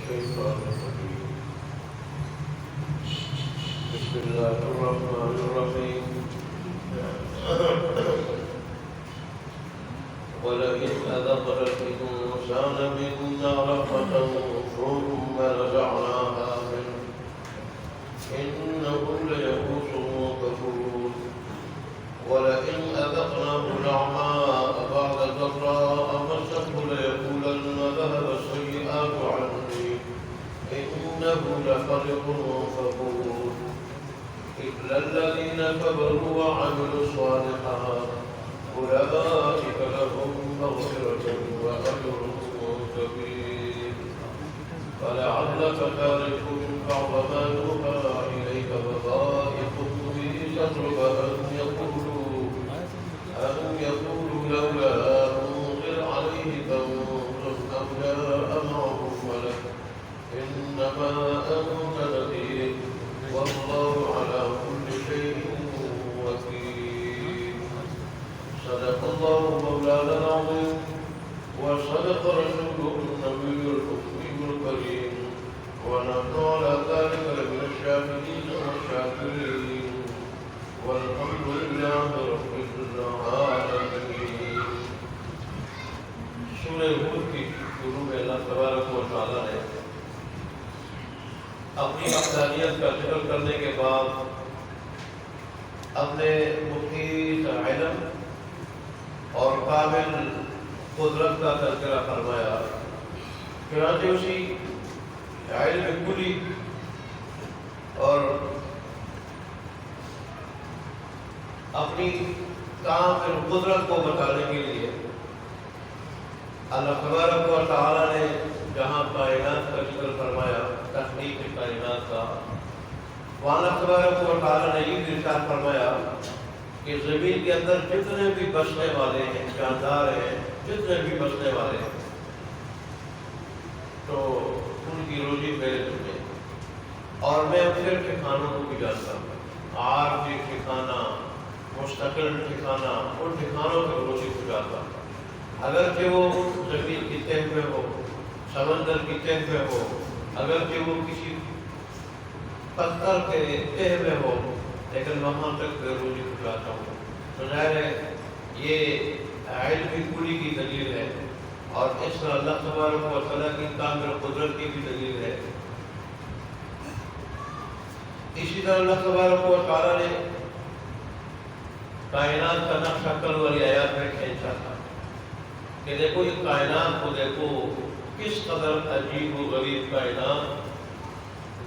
الشيطان الرجيم بسم الله الرحمن الرحيم ولئن أذقنا الإنسان منا رحمة ثم نزعناها منه إنه ليئوس كفور ولئن أذقناه نعماء بعد ضراء مسته ليقولن ذهب السيئات عني إنه لفرح فخور إلا الذين كفروا وعملوا الصالحات أولئك لهم مغفرة وأجر كبير فلعلك تارك بعض ما يوحى إليك وضائق به صدرك أن يقولوا لولا أنزل عليه كنز أو جاء معه ملك إنما أنت نذير والله على كل شيء وكيل صدق الله مولانا العظيم وصدق رسوله النبي الأمي الكريم ونحن على ذلك لمن الشاهدين والشاكرين والحمد لله رب العالمين. سورہ ہود کی شروع میں اللہ تبارک و تعالی نے اپنی وحدانیت کا ذکر کرنے کے بعد اپنے محیط علم اور کامل قدرت کا تذکرہ فرمایا. چنانچہ اسی علم کلی اور اپنی کامل قدرت کو بتانے کے لیے اللہ تبارک و تعالی نے جہاں کائنات کا ذکر فرمایا، تخلیق کائنات کا، وہاں اللہ تبارک و تعالی نے یہ ارشاد فرمایا کہ زمین کے اندر جتنے بھی بسنے والے ہیں، جاندار ہیں، جتنے بھی بسنے والے ہیں، تو ان کی روزی میرے تمہیں، اور میں پھر ٹھکانوں کو بھی جانتا ہوں، عارضی ٹھکانہ، مستقل ٹھکانہ، ان ٹھکانوں پر روزی کو جاتا ہوں. اگرچہ وہ زمین کی تہ میں ہو، سمندر کی تہ میں ہو، اگرچہ وہ کسی پتھر کے تہ میں ہو، لیکن وہاں تک میں روزی کو جاتا ہوں. تو ظاہر ہے یہ علم کلی کی دلیل ہے، اور اس طرح اللہ تبارک و تعالیٰ کی کامل قدرت کی بھی دلیل ہے. اسی طرح اللہ تبارک و تعالیٰ نے کائنات کا نقشہ کل والی آیات میں کھینچا تھا کہ دیکھو یہ کائنات کو دیکھو، کس قدر عجیب و غریب کائنات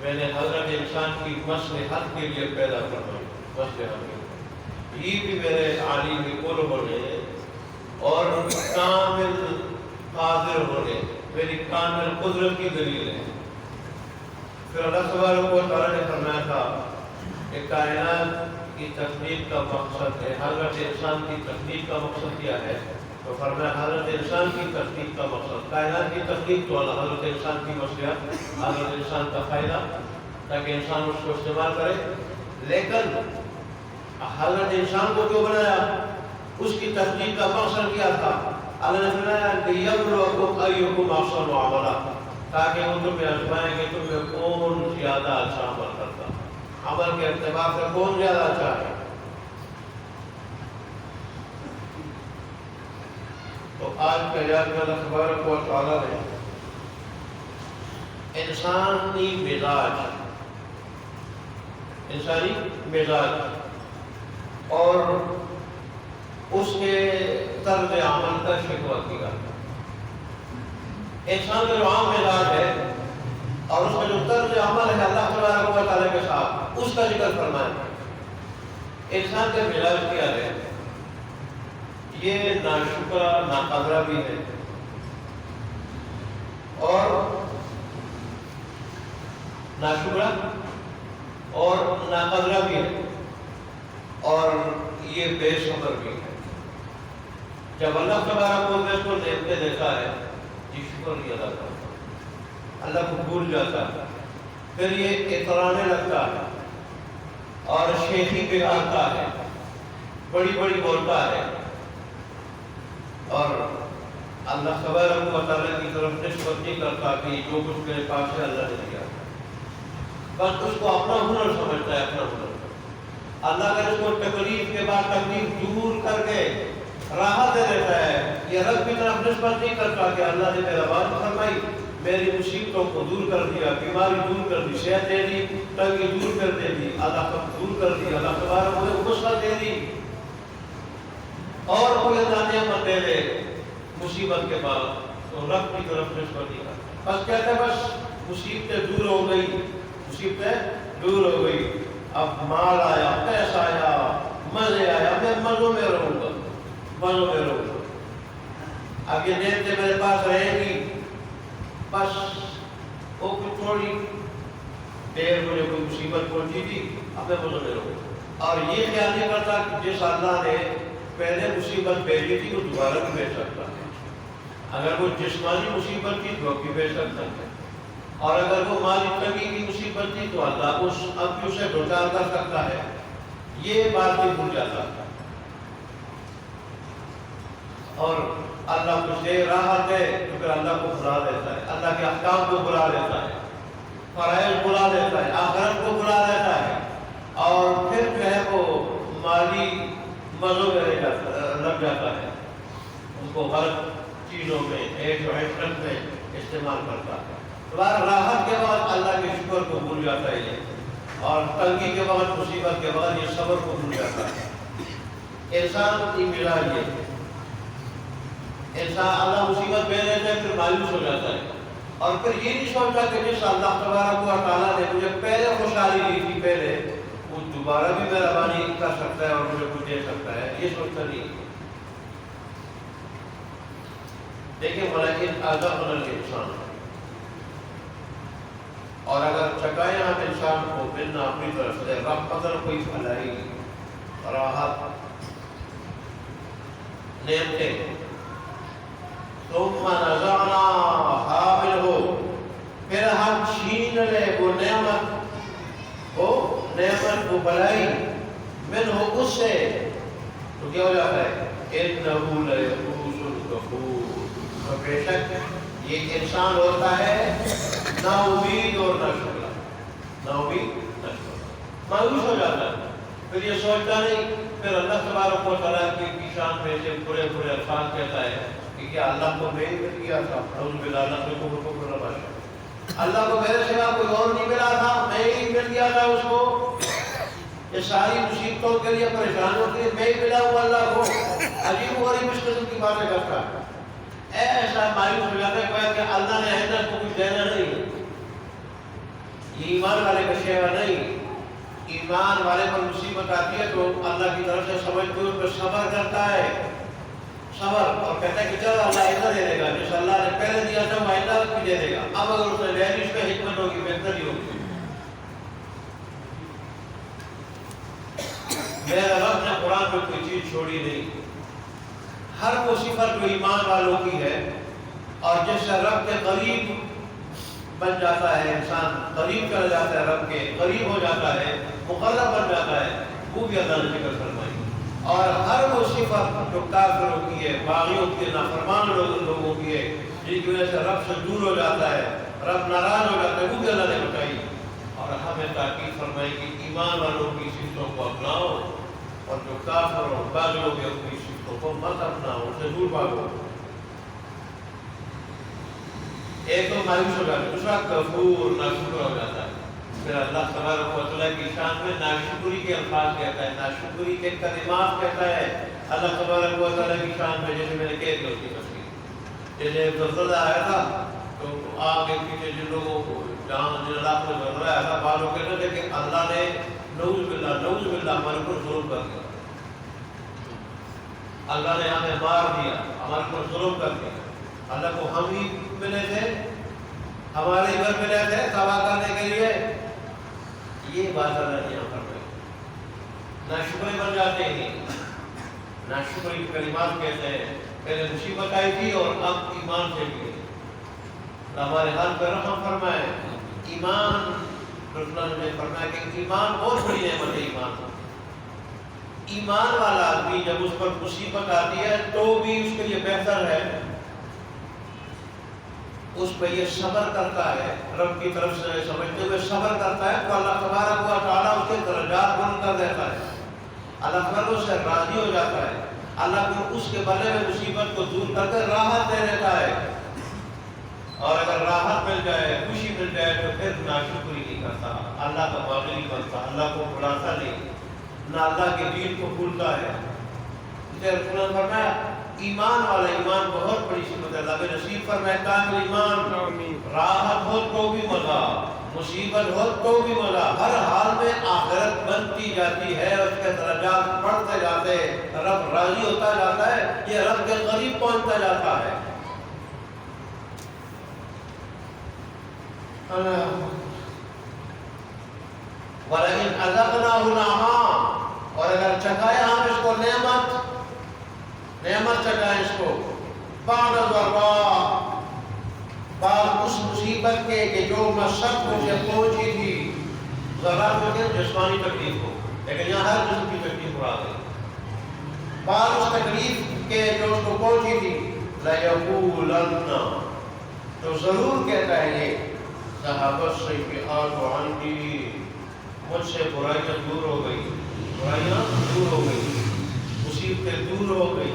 میں نے حضرت انسان کی مصلحت کے لیے پیدا فرمائی. مصلحت کے لیے یہ بھی میرے عالم کل ہونے اور کامل قادر ہونے، میری کامل قدرت کی دلیل ہے. پھر اللہ تبارک و تعالیٰ نے فرمایا تھا کہ کائنات کی تخلیق کا مقصد ہے، حضرت انسان کی تخلیق کا مقصد کیا ہے؟ تو فرمایا حضرت انسان کی تخلیق کا مقصد، کائنات کی تخلیق تو حضرت انسان کی مصلحت، حضرت انسان کا فائدہ، تاکہ انسان اس کو استعمال کرے. لیکن حضرت انسان کو کیوں بنایا؟ اس کی تخلیق کا مقصد کیا تھا؟ اللہ نے فرمایا کہ یبلوکم ایکم احسن عملا، تاکہ وہ تمہیں آزمائیں کہ تمہیں کون زیادہ اچھا عمل کرتا، عمل کے اعتبار سے کون زیادہ اچھا ہے. تو آج کے آیات میں اللہ تبارک و تعالیٰ نے انسانی مزاج اور اس کے طرز عمل کا شکوہ کیا. انسان کا جو عام مزاج ہے اور اس کا جو طرز عمل ہے اللہ تبارک و تعالیٰ کے ساتھ، اس کا ذکر فرمائیں. انسان کا مزاج کیا ہے؟ یہ ناشکرہ، ناقدرہ بھی ہے، اور ناشکرہ اور ناقدرہ بھی ہے، اور یہ بے صبر بھی ہے. جب اللہ تبارک و تعالیٰ کو دیکھتے دیکھا ہے، یہ شکر نہیں ادا کرتا، اللہ کو بھول جاتا ہے، پھر یہ اترانے لگتا ہے اور شیخی پہ آتا ہے، بڑی بڑی بولتا ہے، اور اللہ تبارک و تعالیٰ کی طرف نسبت نہیں کرتا کہ جو کچھ میرے پاس ہے اللہ نے دیا، بس اس کو اپنا ہنر سمجھتا ہے، اپنا ہنر۔ اللہ کا اس کو تکلیف کے بعد تکلیف دور کر کے راحت دے دیتا ہے، یہ رب کی طرف نسبت نہیں کرتا کہ اللہ نے میرا بات فرمائی، میری مصیبتوں کو دور کر دیا، بیماری دور کر دی، صحت دے دی، تنگی دور کر دے دی، اللہ کو دور کر دی، اللہ تبارک مجھے وسعت دے دی، اور کوئی اللہ نعمت دے دے مصیبت کے بعد تو رب کی طرف نسبت نہیں کرتا، بس کہتے ہیں بس مصیبتیں دور ہو گئی، مصیبتیں دور ہو گئی، اب مال آیا، پیسہ آیا، مزے آیا، میں مزوں میں رہوں گا، مزوں میں رہوں گا، اب یہ نعمتیں میرے پاس رہے گی، بس وہ کچھ تھوڑی دیر مجھے کوئی مصیبت پہنچی تھی، اب میں مزوں میں رہوں گا، اور یہ خیال نہیں کرتا کہ جس اللہ نے پہلے مصیبت بھیجی تھی وہ دوبارہ بھی بھیج سکتا ہے، اگر وہ جسمانی مصیبت تھی تو اب بھی بھیج سکتا ہے، اور اگر وہ مالی تنگی کی مصیبت تھی تو اللہ اب بھی اسے دوچار کر سکتا ہے، یہ بات بھی بھول جاتا ہے، اور اللہ کو سے راحت ہے تو پھر اللہ کو بلا دیتا ہے، اللہ کے احکام کو بلا دیتا ہے، فرائض بلا دیتا ہے، آخرت کو بلا دیتا ہے، اور پھر جو ہے وہ مالی مزوں میں لگ جاتا ہے، اس کو غلط چیزوں میں ایک و عشرت میں استعمال کرتا ہے، راحت کے بعد اللہ کے شکر کو بھول جاتا ہے یہ، اور تنگی کے بعد مصیبت کے بعد یہ صبر کو بھول جاتا ہے، انسان کی ملا یہ انسان اللہ مصیبت بھیج دیتا ہے پھر مایوس ہو جاتا ہے، اور پھر یہ نہیں سوچتا کہ جس اللہ تبارک و تعالیٰ نے مجھے پہلے خوشحالی دی تھی پہلے وہ دوبارہ بھی مہربانی کر سکتا ہے اور مجھے کچھ دے سکتا ہے، یہ سوچتا نہیں۔ دیکھیں ولیکن اعظم الانسان، اور اگر چکائیں ہم انسان کو ملنا اپنی طرف سے رب قدر کوئی بھلائی راحت نعمتیں ثم نزعناها منه، پھر ہم چھین لے وہ نعمت کو بھلائی منہ اس سے، تو کیا ہو جاتا ہے انہ لیئوس الغفور، تو بے شک یہ انسان ہوتا ہے نا امید اور نہ شکر، نا امید نہ شکر، مایوس ہو جاتا ہے، پھر یہ سوچتا نہیں، پھر اللہ تبارک و تعالیٰ کی شان میں سے برے برے الفاظ کہتا ہے کہ کیا اللہ کو میں ہی مل گیا تھا، نعوذ باللہ، اللہ سے کفر کو کرنا باشا، اللہ کو میرے سوا کوئی اور نہیں ملا تھا، میں ہی مل گیا تھا اس کو، یہ ساری مصیبتوں کے لیے پریشان ہوتی ہے، میں ہی ملا ہوں اللہ کو، عجیب و غریب اس قسم کی باتیں کرتا ہے، ایسا مایوس ہو جاتا ہے کہ اللہ نے آئندہ کو کچھ دینا نہیں، یہ ایمان والے کا شیوا نہیں، ایمان والے پر مصیبت آتی ہے تو اللہ کی طرف سے سمجھ کے اس پر صبر کرتا ہے، صبر، اور کہتا ہے کہ چلو اللہ آئندہ دے دے گا، جس اللہ نے پہلے دیا تھا وہ آئندہ بھی دے دے گا، اب اگر اس نے لے لی اس میں حکمت ہوگی، بہتری ہوگی، میرا رب نے قرآن میں کوئی چیز چھوڑی نہیں، ہر وہ صفت جو ایمان والوں کی ہے، اور جس سے رب کے قریب بن جاتا ہے انسان، قریب چلا جاتا ہے، رب کے قریب ہو جاتا ہے، مقرب بن جاتا ہے، وہ بھی اللہ نے ذکر فرمائی، اور ہر وہ صفت جو کافروں کی ہے، باغیوں کی ہے، نافرمان لوگوں کی ہے، جن کی وجہ سے رب سے دور ہو جاتا ہے، رب ناراض ہو جاتا ہے، وہ بھی اللہ نے بتائی، اور ہمیں تاکید فرمائی کہ ایمان والوں کی صفتوں کو اپناؤ، اور جو کافر اور باغیوں کی اپنی صفتوں کو مت اپناؤ، ان سے دور بھاگو۔ ایک تو مایوس ہو جاتا ہے، دوسرا غفور، ناشکر ہو جاتا ہے، پھر اللہ تبارک و تعالیٰ کی شان میں ناشکری کے الفاظ کہتا ہے، ناشکری کے کلمات کہتا ہے اللہ تبارک و تعالیٰ کی شان میں، جیسے میں نے کہہ دیا اس کی تفصیل، جیسے زلزلہ آیا تھا تو آگے پیچھے جن لوگوں کو جہاں جن علاقوں میں زلزلہ آیا تھا، بعض لوگ کہتے تھے کہ اللہ نے نعوذ باللہ ہمارے پر ظلم کر دیا، اللہ نے ہمیں مار دیا، ہمارے پر ظلم کر دیا، اللہ کو ہم ہی ملے تھے، ہمارے گھر ملے تھے تباہ کرنے کے لیے، یہ بات اللہ نے یہاں پر ناشکری بن جاتے ہیں، ناشکری کلمات کہتے ہیں، پہلے مصیبت آئی تھی اور اب ایمان سے بھی ہمارے حال پر رحم فرمائے، ایمان، رسول اللہ نے فرمایا کہ ایمان بہت بڑی نعمت ہے، ایمان والا آدمی جب اس پر مصیبت آتی ہے تو بھی اس کے لیے بہتر ہے اس پہ یہ صبر کرتا ہے، رب کی طرف سے سمجھتے ہوئے صبر کرتا ہے، تو اللہ تبارک و تعالیٰ اس کے درجات بلند کر دیتا ہے، اللہ تعالیٰ اس سے راضی ہو جاتا ہے، اللہ کو اس کے بلے میں مصیبت کو دور کر کے راحت دے دیتا ہے، اور اگر راحت مل جائے، خوشی مل جائے تو پھر ناشکری نہیں کرتا، اللہ کا باغی نہیں بنتا، اللہ کو بھلاتا نہیں، نہ اللہ کے دین کو بھولتا ہے۔ اسے رسول اللہ نے فرمایا ایمان والا، ایمان بہت بڑی صفت ہے، اللہ نصیب فرمائے کامل ایمان، راحت ہو تو بھی مزہ، مصیبت ہو تو بھی مزہ، ہر حال میں آخرت بنتی جاتی ہے، اس کے درجات بڑھتے جاتے، رب راضی ہوتا جاتا ہے، یہ رب کے قریب پہنچتا جاتا ہے۔ وَلَئِنْ أَذَقْنَاهُ نَعْمًا، اور اگر چکھایا ہم اس کو نعمت چکھائے اس کو، بعد ضراء، بعد اس مصیبت کے کہ جو مشق مجھے پہنچی تھی، ضراء جو کہ جسمانی تکلیف ہو، لیکن یہاں ہر جسم کی تکلیف اڑا گئی، بعد اس تکلیف کے جو اس کو پہنچی تھی، لَيَقُولَنَّ، تو ضرور کہتا ہے یہ، ذَهَبَ السَّيِّئَاتُ عَنِّي، مجھ سے برائیاں دور ہو گئی، برائیاں دور ہو گئی، مصیبتیں دور ہو گئی،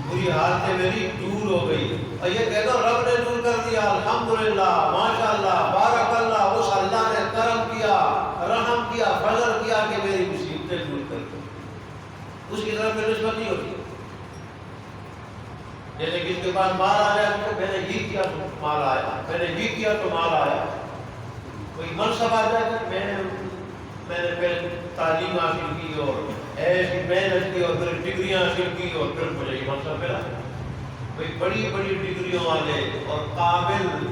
بری حالتیں میری دور ہو گئی، اور یہ کہہ دو رب نے دور کر دیا، الحمدللہ، ماشاءاللہ، بارک اللہ، اس اللہ نے کرم کیا، رحم کیا، فضل کیا کہ میری مصیبتیں دور کر دی، اس کی طرف میں نسبت نہیں ہوتی۔ جیسے کس کے پاس مال آیا تو میں نے یہ کیا تو مال آیا، میں نے یہ کیا تو مال آیا، کوئی منصب آ جائے کہ میں نے پہلے تعلیم حاصل کی اور ایسی محنت کی اور پھر ڈگریاں حاصل کی اور پھر مجھے یہ منصب ملا، کوئی بڑی بڑی ڈگریوں والے اور قابل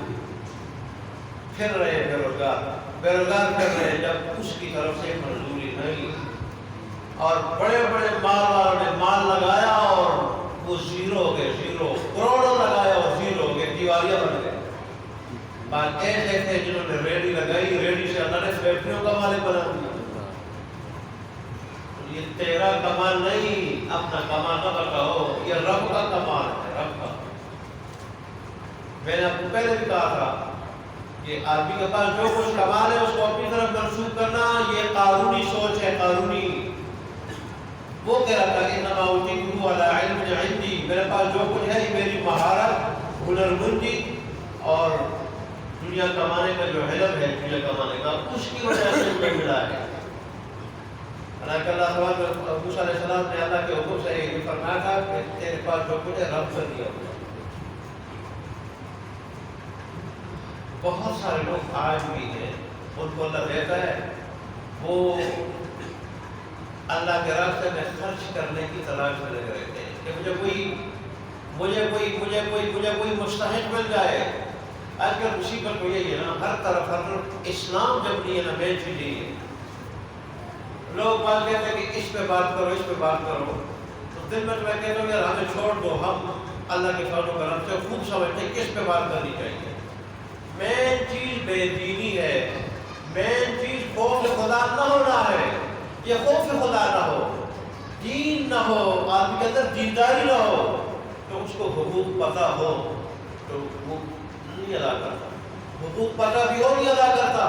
پھر رہے بیروزگار پھر رہے، جب اس کی طرف سے منظوری نہیں، اور بڑے بڑے مال والوں نے مال لگایا اور وہ زیرو ہو گئے، زیرو، کروڑوں لگایا اور زیرو ہو گئے، دیوالیاں بن گئے۔ بات ایسے تھے جنہوں نے ریڈی لگائی، ریڈی سے اللہ نے فیکٹریوں کا مالک بنا دیا۔ یہ تیرا کمال نہیں، اپنا کمال نہ بتاؤ، یہ رب کا کمال ہے، رب کا۔ میں نے آپ کو پہلے بھی کہا تھا کہ آدمی کے پاس جو کچھ کمال ہے اس کو اپنی طرف منسوخ کرنا یہ قارونی سوچ ہے، قارونی۔ وہ کہہ رہا تھا کہ انما اوتیتہ علی علم عندی، میرے پاس جو کچھ ہے یہ میری مہارت، ہنرمندی اور دنیا کمانے کا جو علم ہے، دنیا کمانے کا، اس کی وجہ سے مجھے ملا ہے۔ حالانکہ اللہ تعالیٰ موسیٰ علیہ السلام نے اللہ کے حکم سے یہ فرمایا تھا کہ تیرے پاس جو کچھ ہے رب سے دیا ہوا۔ بہت سارے لوگ آج بھی ہیں، ان کو اللہ دیتا ہے، وہ اللہ کے راستے میں خرچ کرنے کی تلاش میں لگے رہتے ہیں کہ مجھے کوئی مستحق مل جائے۔ آج کل مصیبت تو یہی ہے نا، ہر طرف اسلام جب نہیں ہے نا، مین چیز یہی ہے۔ لوگ بات کہتے ہیں کہ اس پہ بات کرو، اس پہ بات کرو، تو دل میں میں کہتا ہوں یار ہمیں چھوڑ دو، ہم اللہ کے فضل و کرم سے خوب سمجھتے ہیں کس پہ بات کرنی چاہیے۔ مین چیز بے دینی ہے، مین چیز خوف خدا نہ ہونا ہے۔ یہ خوف خدا نہ ہو، دین نہ ہو، آدمی کے اندر دینداری نہ ہو، تو اس کو حقوق پتہ ہو تو وہ نہیں ادا کرتا، حقوق پتہ بھی ہو نہیں ادا کرتا۔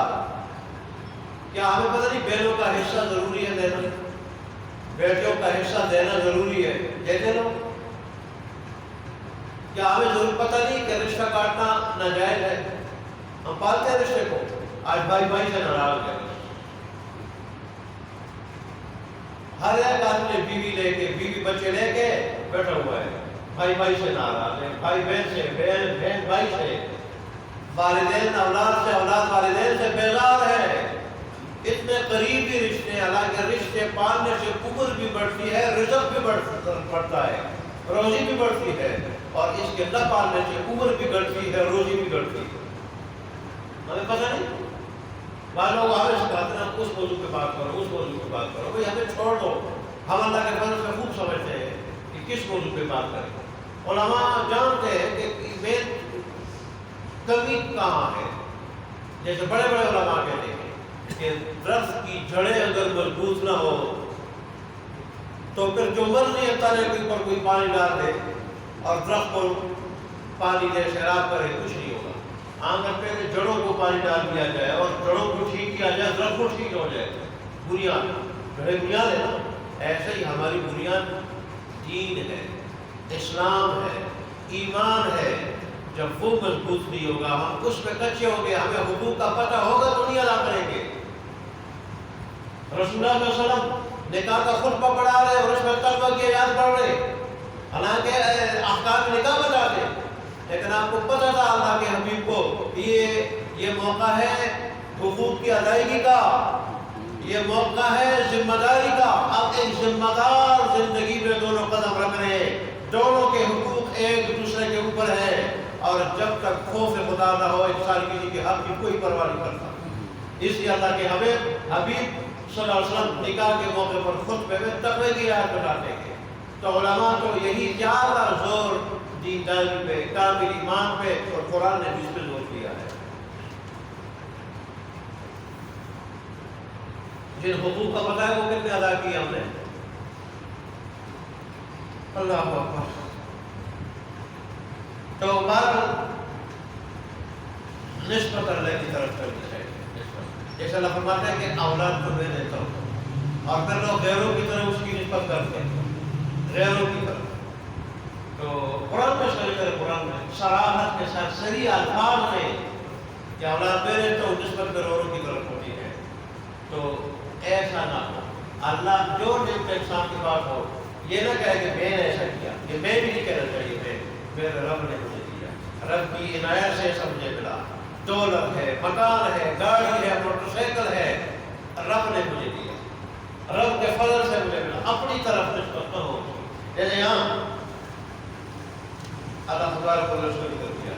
کیا ہمیں پتہ نہیں بہنوں کا حصہ ضروری ہے دینا، بیٹیوں کا حصہ دینا ضروری ہے، دیتے لوگ؟ کیا ہمیں ضرور پتہ نہیں کہ رشتہ کاٹنا ناجائز ہے؟ ہم پالتے ہیں رشتے کو، آج بھائی بھائی سے ناراض ہے، ہر ایک آدمی بیوی لے کے، بیوی بچے لے کے بیٹھا ہوا ہے، بھائی بھائی سے ناراض ہے، بھائی بہن سے، بہن بھائی سے، والدین اولاد سے، اولاد والدین سے بیزار ہے۔ اتنے قریبی رشتے، حالانکہ رشتے پالنے سے عمر بھی بڑھتی ہے، رزق بھی بڑھتا ہے، روزی بھی بڑھتی ہے، اور اس کے نہ پالنے سے عمر بھی بڑھتی ہے، روزی بھی بڑھتی ہے۔ ہمیں پتہ نہیں، بعض لوگ ہمیں سکھاتے ہیں اس موضوع پہ بات کرو، اس موضوع پہ بات کرو، بھئی ہمیں چھوڑ دو، ہم اللہ کے فضل سے خوب سمجھتے ہیں کہ کس موضوع پہ بات کریں۔ علماء جانتے ہیں کہ مین کمی کہاں ہے۔ جیسے بڑے بڑے علماء کہتے ہیں کہ درخت کی جڑیں اگر مضبوط نہ ہو تو پھر جو مرضی ہے تنے کے اوپر کوئی پانی ڈال دے اور درخت کو پانی دے، سیراب کرے، کچھ نہیں ہوگا۔ آنگن پہ جڑوں کو پانی ڈال دیا جائے اور جڑوں کو ٹھیک کیا جائے، درخت کو ٹھیک ہو جائے. بنیاد جڑیں بنیاد ہے نا، ایسے ہی ہماری بنیاد دین ہے، اسلام ہے، ایمان ہے. جب وہ مضبوط نہیں ہوگا، ہم اس پہ کچے ہوں گے، ہمیں حقوق کا پتہ ہوگا تو نہیں ادا کریں گے. رسول اللہ صلی اللہ علیہ وسلم نکاح کا خطبہ پڑھا رہے اور اس میں طلبہ کی یاد پڑھ رہے، حالانکہ احکام نکاح بتا دیں، لیکن آپ کو پتہ تھا اللہ کے حبیب کو یہ موقع ہے حقوق کی ادائیگی کا، یہ موقع ہے ذمہ داری کا. اب ایک ذمہ دار زندگی میں دونوں قدم رکھ رہے ہیں، دونوں کے حقوق ایک دوسرے کے اوپر ہیں، اور جب تک خوف خدا نہ ہو انسان کسی کے حق کی کوئی پرواہ نہیں کرتا. اس لیے اللہ کے حبیب صلی اللہ علیہ وسلم نکاح کے موقع پر خطبے میں تقوی کی آیت بتاتے ہیں. تو علماء تو یہی زیادہ زور دینداری پہ، کامل ایمان پہ، اور قرآن نے بھی اس پہ زور دیا ہے. جن حقوق کا پتہ ہے وہ کتنے ادا کیے ہم نے. اللہ اکبر. تو بہرحال نسبت اللہ کی طرف کرنی چاہیے. جیسے اللہ فرماتا ہے کہ اولاد کو میں دیتا ہوں، اور پھر لوگ غیروں کی طرف اس کی نسبت کرتے ہیں، غیروں کی طرف. تو قرآن میں قرآن میں صراحت کے ساتھ صریح الفاظ میں کہ اولاد میں دیتا ہوں نسبت غیروں کی طرف ہوتی ہے. تو ایسا نہ ہو. اللہ جو نعمت انسان کے پاس ہو، یہ نہ کہے کہ میں نے ایسا کیا، یہ میں بھی نہیں کہنا چاہیے. میرے رب نے مجھے دیا، رب کی عنایت سے سب مجھے ملا. دولت ہے، مکان ہے، گاڑی ہے، موٹر سائیکل ہے، رب نے مجھے دیا، رب کے فضل سے مجھے ملا. اپنی طرف نسبت نہ ہو. جیسے یہاں اللہ تبارک و تعالیٰ نے کر دیا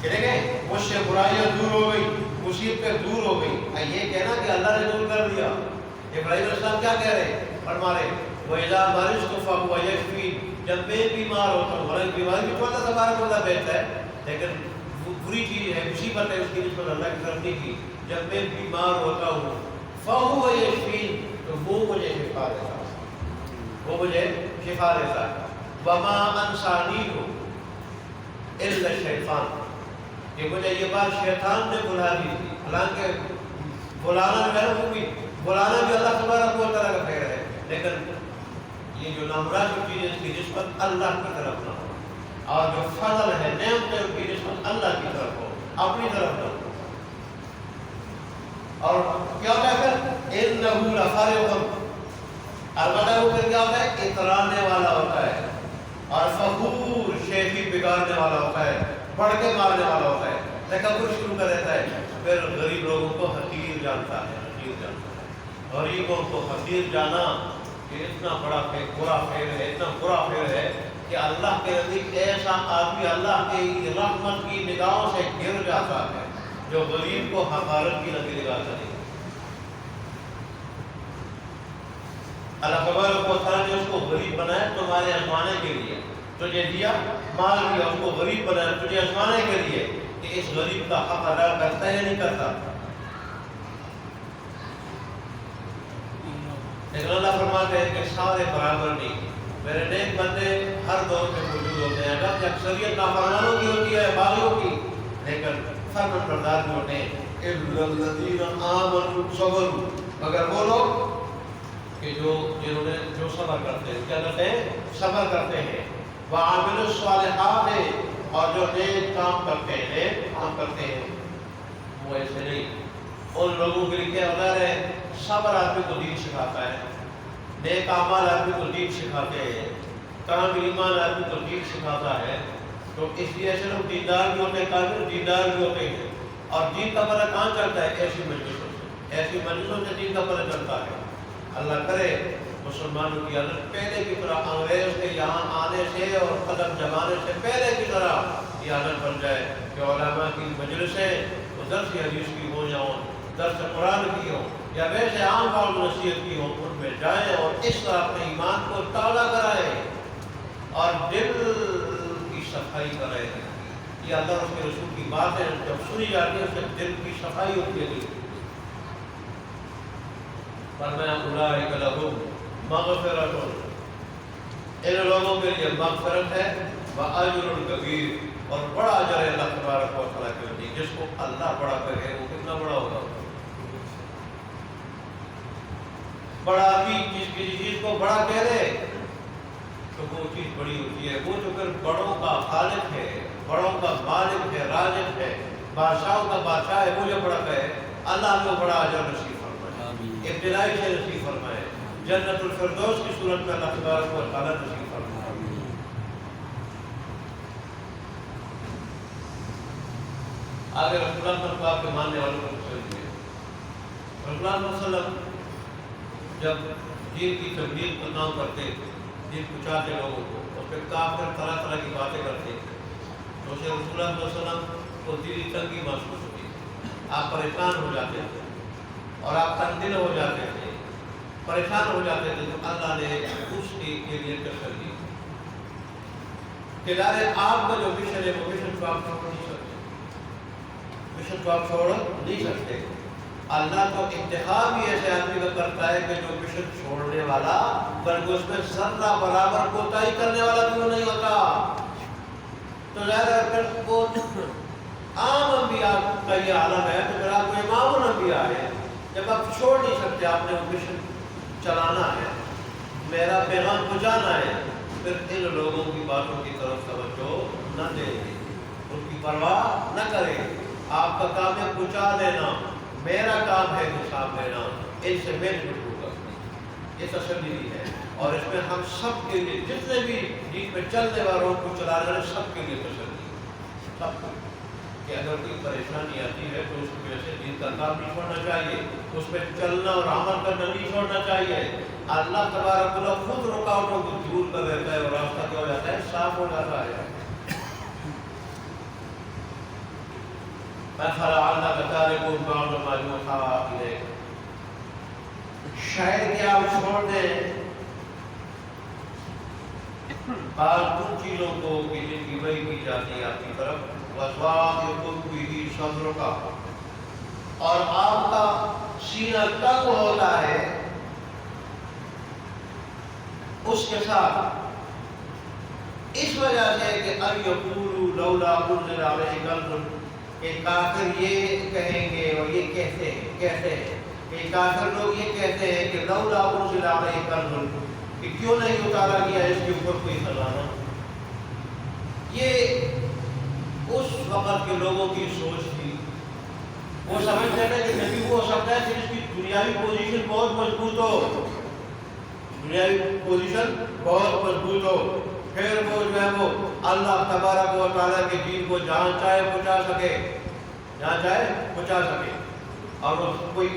کہ دیکھیں مجھ سے برائیاں دور ہو گئی، مصیبتیں دور ہو گئی. یہ کہنا کہ اللہ نے دور کر دیا. ابراہیم علیہ السلام کیا کہہ رہے ہیں؟ فرما رہے وَإِذَا مَرِضْتُ فَهُوَ يَشْفِينِ. جب میں بیمار ہوتا ہوں، حالانکہ بیماری بھی تو اللہ تبارک و تعالیٰ بہتر ہے، لیکن وہ بری چیز ہے، مصیبت ہے، اس کی نسبت اللہ کی طرف نہیں کی. جب میں بیمار ہوتا ہوں فَهُوَ يَشْفِينِ، تو وہ مجھے شفا دیتا ہے، وہ مجھے شفا دیتا ہے. وَمَا أَنْسَانِيهُ إِلَّا الشَّيْطَانُ. کہ مجھے یہ بات شیطان نے بلا دی تھی، حالانکہ بلانا بھی اللہ تبارک و تعالیٰ کا خیر ہے، لیکن یہ جو نامراد چیز ہے اس کی نسبت اللہ کی طرف نہ ہو، اور جو فضل ہے نعمت ہے اس کی نسبت اللہ کی طرف ہو، اپنی طرف نہ ہو. اور کیا ہوتا ہے پھر إِنَّهُ لَفَرِحٌ. البتہ وہ پھر کیا ہوتا ہے؟ اترانے والا ہوتا ہے، اور فخور شیخی بگاڑنے والا ہوتا ہے، بڑھ کے مارنے والا ہوتا ہے، تکبر شروع کر دیتا ہے. پھر غریب لوگوں کو حقیر جانتا ہے، غریبوں کو حقیر جانا کہ اتنا بڑا برا فعل ہے، اتنا برا فعل ہے کہ اللہ کے نزدیک ایسا آدمی اللہ کی رحمت کی نگاہوں سے گر جاتا ہے جو غریب کو حقارت کی نگاہ کرے. اللہ تبارک و تعالیٰ نے اس کو غریب بنایا تمہارے آزمانے کے لیے، تجھے دیا مال دیا، اس کو غریب بنایا تجھے آزمانے کے لیے کہ اس غریب کا حق ادا کرتا ہے یا نہیں کرتا. لیکن اللہ فرماتے ہیں کہ سارے برابر نہیں. میرے نیک بندے ہر دور میں موجود ہوتے ہیں، اگر اکثریت نافرمانوں کی ہوتی ہے، باغیوں کی، لیکن فرمان بردار بھی ہوتے ہیں. إِلَّا الَّذِينَ آمَنُوا وَصَبَرُوا. مگر وہ لوگ کہ جنہوں نے جو صبر کرتے ہیں، کیا کرتے ہیں؟ صبر کرتے ہیں. وَعَمِلُوا الصَّالِحَاتِ. اور جو نیک کام کرتے ہیں، کام کرتے ہیں، وہ ایسے نہیں. ان لوگوں کے لیے کیا ہوتا ہے؟ صبر آدمی کو دین سکھاتا ہے، نیک اعمال آدمی کو دین سکھاتے ہیں، کامل ایمان آدمی کو دین سکھاتا ہے. تو اس لیے ایسے لوگ دیندار بھی ہوتے ہیں، کامل دیندار بھی ہوتے ہیں. اور دین کا پتہ کہاں چلتا ہے؟ ایسی مجلسوں سے، ایسی مجلسوں سے دین کا پتہ چلتا ہے. اللہ کرے مسلمانوں کی عادت پہلے کی طرح انگریز کے یہاں آنے سے اور قدم جمانے سے پہلے کی طرح یہ عادت بن جائے کہ علماء کی مجلسیں درس حدیث کی ہوں یا درس قرآن کی ہوں یا ویسے عام قول نصیحت کی ہوں، ان میں جائیں اور اس طرح اپنے ایمان کو تازہ کرائیں اور دل کی صفائی کرائیں. یہ اللہ اور اس کے رسول کی بات ہے، جب سنی جاتی ہے اس سے دل کی صفائی ہوتی ہے. فرمایا اولئک لہم مغفرۃ ان لوگوں کے لیے مغفرت ہے وَأَجْرٌ كَبِيرٌ، اور بڑا اجر ہے اللہ تبارک و تعالیٰ کے لیے. جس کو اللہ بڑا کہے وہ کتنا بڑا ہوگا. بڑا آدمی کسی چیز کو بڑا کہہ دے تو وہ چیز بڑی ہوتی ہے. وہ جو پھر بڑوں کا خالق ہے، بڑوں کا مالک ہے، رازق ہے، بادشاہوں کا بادشاہ ہے، وہ جو بڑا کہے اللہ کو بڑا اجر نصیب فرمائے، ابتدائی سے نصیب فرمائے، جنت الفردوس کی صورت میں اللہ تبارک و تعالیٰ نصیب فرمائے. آگے رسول اللہ صلی اللہ علیہ وسلم کے ماننے والوں کو تسلی ہے. رسول اللہ صلی اللہ علیہ وسلم جب دین کی تبلیغ کرنا کرتے، دین پہنچاتے لوگوں کو، اور پھر کافر طرح طرح کی باتیں کرتے، تو اسے رسول اللہ صلی اللہ علیہ وسلم کو دلی تنگی محسوس ہوتی. آپ پریشان ہو جاتے تھے اور آپ تنگ دل ہو جاتے تھے، پریشان ہو جاتے تھے. تو اللہ نے اس کے لیے تسلی کہ ظاہر آپ کا جو مشن ہے وہ مشن کو آپ چھوڑ نہیں سکتے، مشن کو آپ چھوڑ نہیں سکتے. اللہ تو انتخاب ہی ایسے آدمی کا کرتا ہے کہ جو مشن چھوڑنے والا بلکہ اس میں ذرہ برابر کوتاہی کرنے والا بھی وہ نہیں ہوتا. تو ظاہر ہے وہ عام انبیاء کا یہ عالم ہے. تو پھر آپ کو امام الانبیاء ہے، جب آپ چھوڑ نہیں سکتے، آپ نے وہ مشن چلانا ہے، میرا پیغام پہنچانا ہے، پھر ان لوگوں کی باتوں کی طرف توجہ نہ دیں، ان کی پرواہ نہ کریں. آپ کا کام ہے پہنچا دینا، میرا کام ہے حساب لینا، ان سے میں گفتگو کرنا. یہ تسلی ہے. اور اس میں ہم سب کے لیے، جتنے بھی دین پہ چلنے والوں کو چلانے والے سب کے لیے تسلی ہے. سب کو کہ اگر کوئی پریشانی آتی ہے تو اس کی وجہ سے دین کا کام نہیں چھوڑنا چاہیے، اس پہ چلنا اور عمل کرنا نہیں چھوڑنا چاہیے. اللہ تبارک و تعالیٰ خود رکاوٹوں کو دور کر دیتا ہے اور راستہ کیا ہو جاتا ہے، صاف ہو جاتا ہے. فَلَعَلَّكَ تَارِكٌ بَعْضَ مَا يُوحَىٰ إِلَيْكَ، شاید کہ آپ چھوڑ دیں بعض ان چیزوں کو کہ جن کی وحی کی جاتی ہے آپ کی طرف. وَضَاقِقٌ بِهِ صَدْرُكَ، اور آپ کا سینہ تنگ ہوتا ہے اس کے ساتھ، اس وجہ سے کہ أَن يَقُولُوا لَوْلَا أُنزِلَ عَلَيْهِ كَنزٌ، کہ کافر یہ کہیں گے اور یہ کہتے ہیں کہ کافر لوگ یہ کہتے ہیں کہ لولا أنزل علیہ کنز، کہ کیوں نہیں اتارا گیا اس کے اوپر کوئی خزانہ. یہ اس وقت کے لوگوں کی سوچ تھی. وہ سمجھتے تھے کہ نبی وہ ہو سکتا ہے جس کی دنیاوی پوزیشن بہت مضبوط ہو، دنیاوی پوزیشن بہت مضبوط ہو، پھر وہ جو ہے وہ اللہ تبارک و تعالیٰ کے دین کو جہاں چاہے پہنچا سکے، جہاں چاہے پہنچا سکے، اور کوئی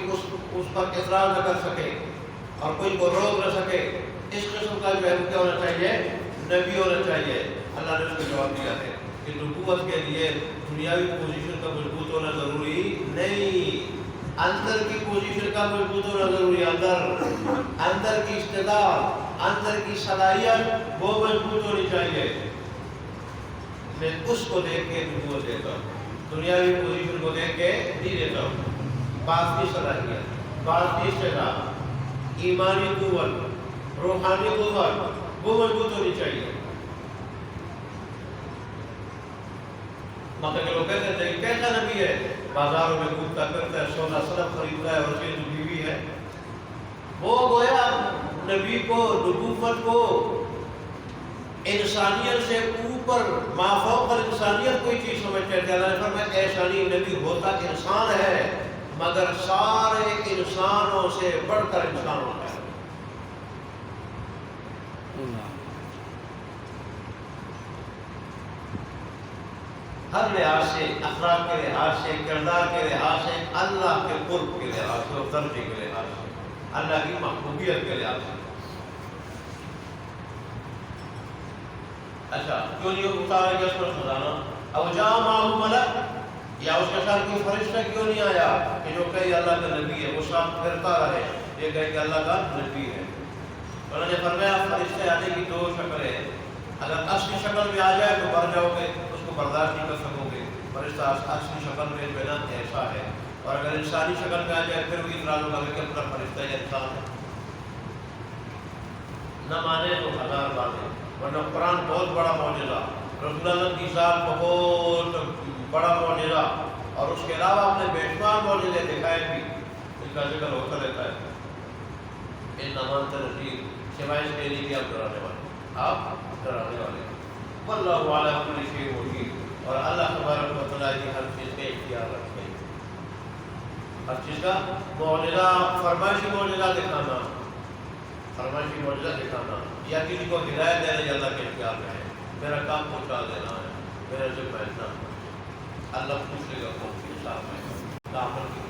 اس پر اعتراض نہ کر سکے اور کوئی کو روک نہ سکے. اس قسم کا جو ہے کیا ہونا چاہیے، نبی ہونا چاہیے. اللہ نے اس کو جواب دیا ہے کہ نبوت کے لیے دنیاوی پوزیشن کا مضبوط ہونا ضروری نہیں، اندر کی پوزیشن کا مضبوط ہونا ضروری ہے. اندر کی استعداد، اندر کی صلاحیت وہ مضبوط ہونی چاہیے. میں اس کو دیکھ کے نبوت دیتا ہوں، دنیاوی پوزیشن کو دیکھ کے نہیں دیتا ہوں. باطنی صلاحیت، باطنی استعداد، ایمانی قوت، روحانی قوت وہ مضبوط ہونی چاہیے. مکہ کے لوگ کہتے ہیں کہ کیسا نبی ہے، بازاروں میں گھومتا پھرتا ہے، سونا سلب خریدتا ہے اور اس کی جو بیوی ہے وہ گویا نبی کو، نبوت کو انسانیت سے اوپر مافوق انسانیت کوئی چیز سمجھتے تھے. اللہ نے فرمایا ایسا نہیں، نبی ہوتا انسان ہے مگر سارے انسانوں سے بڑھ کر انسان ہوتا ہے. ہر لحاظ سے، اخلاق کے لحاظ سے، کردار کے لحاظ سے، اللہ کے قرب کے لحاظ سے اور درجے کے لحاظ سے، اللہ کی محبوبیت کے لحاظ سے. اچھا کیوں نہیں اتارا گیا اس پر خزانہ؟ او جاء معه ملک، یا اس کے ساتھ کوئی فرشتہ کیوں نہیں آیا کہ جو کہے اللہ کا نبی ہے، وہ ساتھ پھرتا رہے یہ کہے کہ اللہ کا نبی ہے. انہوں نے فرمایا فرشتے آنے کی دو شکلیں ہیں، اگر اصلی شکل میں آ جائے تو مر جاؤ گے، اس کو برداشت نہیں کر سکو گے، فرشتہ اصلی شکل میں بنا ایسا ہے. اور اگر انسانی شکل میں آ جائے پھر وہ اعتراض ہوگا کہ اپنا فرشتہ یا انسان ہے. نہ مانے تو ہزار مانے، ورنہ قرآن بہت بڑا معجزہ، رسول اللہ کی ذات بہت بڑا معجزہ، اور اس کے علاوہ آپ نے بے شمار معجزے دکھائے بھی، اس کا ذکر ہوتا رہتا ہے۔ ان نمان تنظیر سوائے اس کے لیے آپ ڈرانے والے، آپ ڈرانے والے، واللہ علی کل شیء وکیل، اور اللہ تبارک و تعالیٰ کی ہر چیز میں اختیار رکھتے ہیں، ہر چیز کا معجزہ، فرمائشی معجزہ دکھانا، فرمائشی معجزہ دکھانا، یا کسی کو ہدایت دینا، یا اللہ کے اختیار میں ہے، میرا کام پہنچا دینا ہے، میرا ذمہ اتنا، اللہ پوچھ لے گا کون سی حساب میں، عمل کی